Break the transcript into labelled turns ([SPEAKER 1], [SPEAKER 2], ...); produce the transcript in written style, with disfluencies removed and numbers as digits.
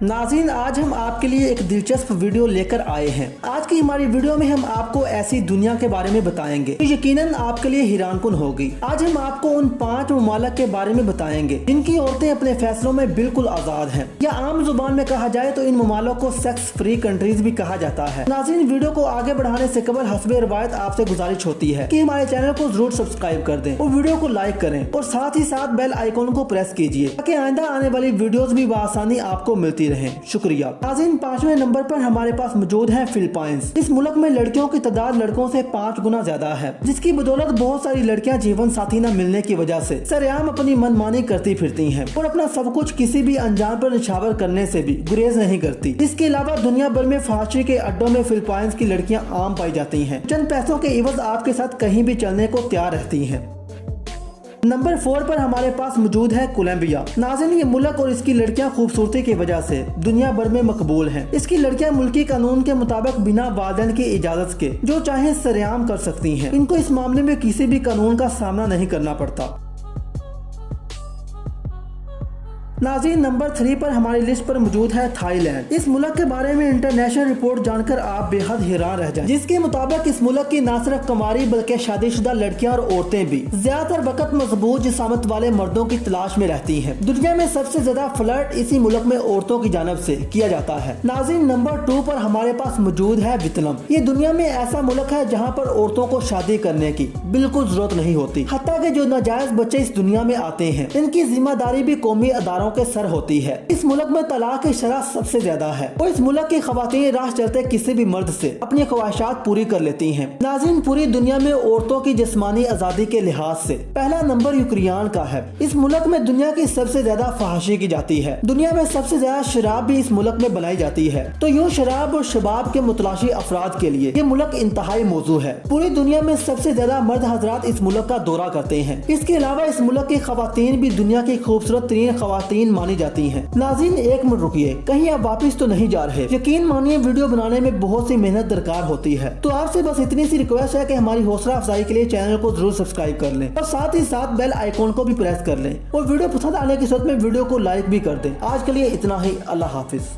[SPEAKER 1] नाज़रीन, आज हम आपके लिए एक दिलचस्प वीडियो लेकर आए हैं। आज की हमारी वीडियो में हम आपको ऐसी दुनिया के बारे में बताएंगे जो यकीनन आपके लिए हैरानकुन होगी। आज हम आपको उन 5 ममालिक के बारे में बताएंगे जिनकी औरतें अपने फैसलों में बिल्कुल आजाद हैं, या आम जुबान में कहा जाए तो इन ममालिक को सेक्स फ्री कंट्रीज भी कहा जाता है। नाज़रीन, वीडियो को आगे बढ़ाने से कबल हस्बे रिवायत आपसे गुजारिश होती है कि हमारे चैनल को जरूर सब्सक्राइब कर दें और वीडियो को लाइक करें और साथ ही साथ बेल आइकॉन को प्रेस कीजिए ताकि आइंदा आने वाली वीडियोस भी बआसानी आपको मिलती रहें। शुक्रिया। नाज़रीन, 5वें नंबर पर हमारे पास मौजूद है फिलीपाइंस। इस मुल्क में लड़कियों की तादाद लड़कों से 5 गुना ज्यादा है, जिसकी बदौलत बहुत सारी लड़कियां जीवन साथी न मिलने की वजह से सरेआम अपनी मनमानी करती फिरती हैं और अपना सब कुछ किसी भी अनजान पर निछावर करने से भी गुरेज नहीं करती। इसके अलावा दुनिया भर में फहाशी के अड्डों में फिलीपाइंस की लड़कियां आम पाई जाती हैं। चंद पैसों के इवज आपके साथ कहीं भी चलने को तैयार रहती हैं। नंबर 4 पर हमारे पास मौजूद है कोलंबिया। नाज़रीन, ये मुल्क और इसकी लड़कियां खूबसूरती की वजह से दुनिया भर में मकबूल हैं। इसकी लड़कियां मुल्की कानून के मुताबिक बिना वालिदैन की इजाजत के जो चाहे सरेआम कर सकती हैं। इनको इस मामले में किसी भी कानून का सामना नहीं करना पड़ता। नाज़रीन, नंबर 3 पर हमारी लिस्ट पर मौजूद है थाईलैंड। इस मुल्क के बारे में इंटरनेशनल रिपोर्ट जानकर आप बेहद हैरान रह जाएं, जिसके मुताबिक इस मुल्क की न सिर्फ कमारी बल्कि शादीशुदा लड़कियां और औरतें भी ज्यादातर वक्त मजबूत जिसामत वाले मर्दों की तलाश में रहती हैं। दुनिया में सबसे ज्यादा फ्लर्ट इसी मुल्क में औरतों की जानब से किया जाता है। नाज़रीन, नंबर 2 पर हमारे पास मौजूद है वियतनाम। ये दुनिया में ऐसा मुल्क है जहाँ पर औरतों को शादी करने की बिल्कुल जरूरत नहीं होती। हत्ता कि जो नाजायज बच्चे इस दुनिया में आते हैं, इनकी जिम्मेदारी भी कौमी अदारों के सर होती है। इस मुल्क में तलाक की शरह सबसे ज्यादा है और इस मुल्क की खवातीन राह चलते किसी भी मर्द से अपनी ख्वाहिशात पूरी कर लेती हैं। नाज़रीन, पूरी दुनिया में औरतों की जिस्मानी आजादी के लिहाज से पहला नंबर यूक्रेन का है। इस मुल्क में दुनिया की सबसे ज्यादा फहाशी की जाती है। दुनिया में सबसे ज्यादा शराब भी इस मुल्क में बनाई जाती है। तो यूँ शराब और शबाब के मुतलाशी अफराद के लिए ये मुल्क इंतहाई मौजू है। पूरी दुनिया में सबसे ज्यादा मर्द हजरात इस मुल्क का दौरा करते हैं। इसके अलावा इस मुल्क की खवातीन भी दुनिया की खूबसूरत तरीन खवातीन मानी जाती हैं। नाज़रीन, एक मिनट रुकिए, कहीं आप वापस तो नहीं जा रहे? यकीन मानिए, वीडियो बनाने में बहुत सी मेहनत दरकार होती है। तो आपसे बस इतनी सी रिक्वेस्ट है कि हमारी हौसला अफजाई के लिए चैनल को जरूर सब्सक्राइब कर लें और साथ ही साथ बेल आइकॉन को भी प्रेस कर लें और वीडियो पसंद आने की सूरत में वीडियो को लाइक भी कर दें। आज के लिए इतना ही। अल्लाह हाफिज।